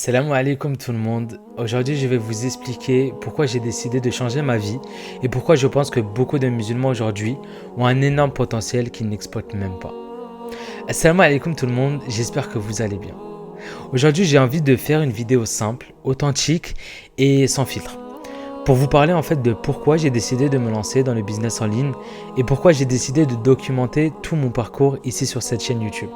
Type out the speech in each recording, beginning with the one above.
Assalamu alaikum tout le monde. Aujourd'hui, je vais vous expliquer pourquoi j'ai décidé de changer ma vie et pourquoi je pense que beaucoup de musulmans aujourd'hui ont un énorme potentiel qu'ils n'exploitent même pas. Assalamu alaikum tout le monde, j'espère que vous allez bien. Aujourd'hui, j'ai envie de faire une vidéo simple, authentique et sans filtre. Pour vous parler en fait de pourquoi j'ai décidé de me lancer dans le business en ligne et pourquoi j'ai décidé de documenter tout mon parcours ici sur cette chaîne YouTube.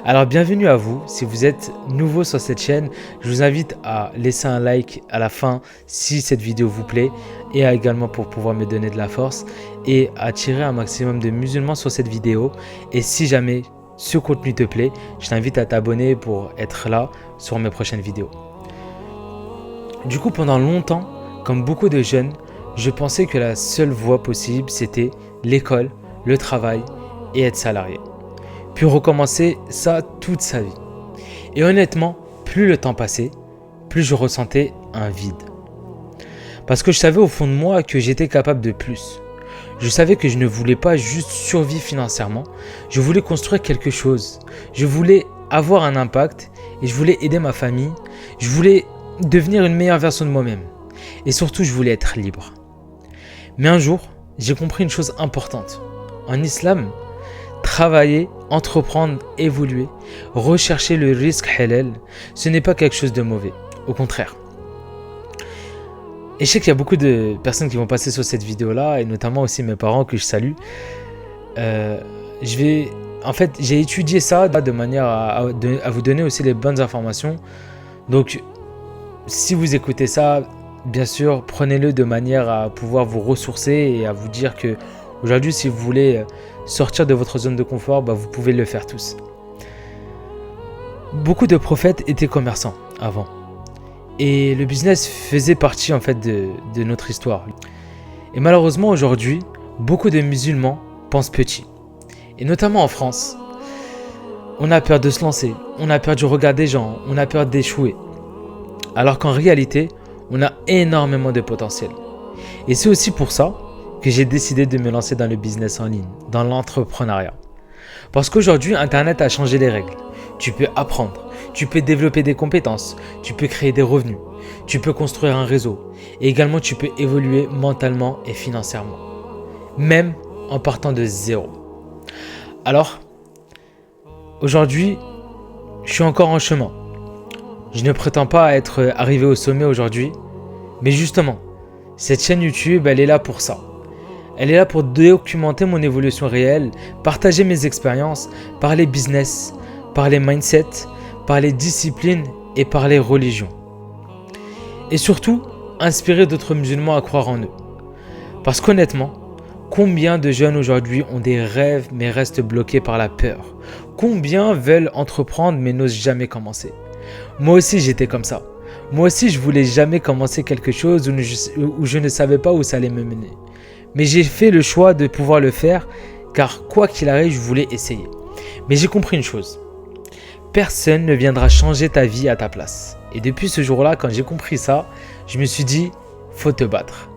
Alors bienvenue à vous, si vous êtes nouveau sur cette chaîne, je vous invite à laisser un like à la fin si cette vidéo vous plaît et également pour pouvoir me donner de la force et attirer un maximum de musulmans sur cette vidéo. Et si jamais ce contenu te plaît, je t'invite à t'abonner pour être là sur mes prochaines vidéos. Du coup, pendant longtemps, comme beaucoup de jeunes, je pensais que la seule voie possible c'était l'école, le travail et être salarié. Puis recommencer ça toute sa vie. Et honnêtement, plus le temps passait, plus je ressentais un vide. Parce que je savais au fond de moi que j'étais capable de plus. Je savais que je ne voulais pas juste survivre financièrement, je voulais construire quelque chose. Je voulais avoir un impact et je voulais aider ma famille. Je voulais devenir une meilleure version de moi-même. Et surtout, je voulais être libre. Mais un jour, j'ai compris une chose importante. En islam, travailler, entreprendre, évoluer, rechercher le risque halal, ce n'est pas quelque chose de mauvais, au contraire. Et je sais qu'il y a beaucoup de personnes qui vont passer sur cette vidéo-là, et notamment aussi mes parents que je salue. J'ai étudié ça de manière à vous donner aussi les bonnes informations. Donc, si vous écoutez ça, bien sûr, prenez-le de manière à pouvoir vous ressourcer et à vous dire que aujourd'hui, si vous voulez sortir de votre zone de confort, vous pouvez le faire tous. Beaucoup de prophètes étaient commerçants avant. Et le business faisait partie en fait de notre histoire. Et malheureusement aujourd'hui, beaucoup de musulmans pensent petit. Et notamment en France, on a peur de se lancer, on a peur du regard des gens, on a peur d'échouer. Alors qu'en réalité, on a énormément de potentiel. Et c'est aussi pour ça que j'ai décidé de me lancer dans le business en ligne, dans l'entrepreneuriat. Parce qu'aujourd'hui, Internet a changé les règles. Tu peux apprendre, tu peux développer des compétences, tu peux créer des revenus, tu peux construire un réseau. Et également, tu peux évoluer mentalement et financièrement. Même en partant de zéro. Alors, aujourd'hui, je suis encore en chemin. Je ne prétends pas être arrivé au sommet aujourd'hui, mais justement, cette chaîne YouTube, elle est là pour ça. Elle est là pour documenter mon évolution réelle, partager mes expériences, parler business, parler mindset, parler discipline et parler religion. Et surtout, inspirer d'autres musulmans à croire en eux. Parce qu'honnêtement, combien de jeunes aujourd'hui ont des rêves mais restent bloqués par la peur? Combien veulent entreprendre mais n'osent jamais commencer? Moi aussi j'étais comme ça. Moi aussi je voulais jamais commencer quelque chose où je ne savais pas où ça allait me mener. Mais j'ai fait le choix de pouvoir le faire car quoi qu'il arrive, je voulais essayer. Mais j'ai compris une chose. Personne ne viendra changer ta vie à ta place. Et depuis ce jour-là, quand j'ai compris ça, je me suis dit, faut te battre.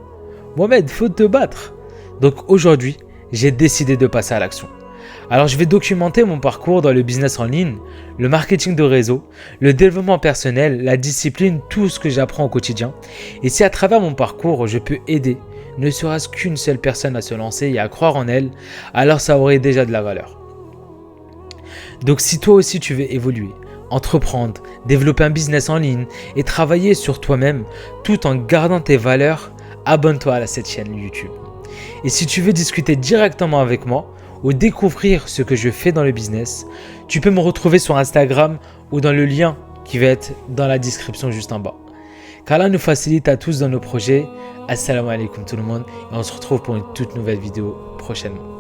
Mohamed, faut te battre. Donc aujourd'hui, j'ai décidé de passer à l'action. Alors je vais documenter mon parcours dans le business en ligne, le marketing de réseau, le développement personnel, la discipline, tout ce que j'apprends au quotidien. Et si à travers mon parcours, je peux aider ne serait-ce qu'une seule personne à se lancer et à croire en elle, alors ça aurait déjà de la valeur. Donc si toi aussi tu veux évoluer, entreprendre, développer un business en ligne et travailler sur toi-même tout en gardant tes valeurs, abonne-toi à cette chaîne YouTube. Et si tu veux discuter directement avec moi ou découvrir ce que je fais dans le business, tu peux me retrouver sur Instagram ou dans le lien qui va être dans la description juste en bas. Qu'Allah nous facilite à tous dans nos projets. Assalamu alaikum tout le monde et on se retrouve pour une toute nouvelle vidéo prochainement.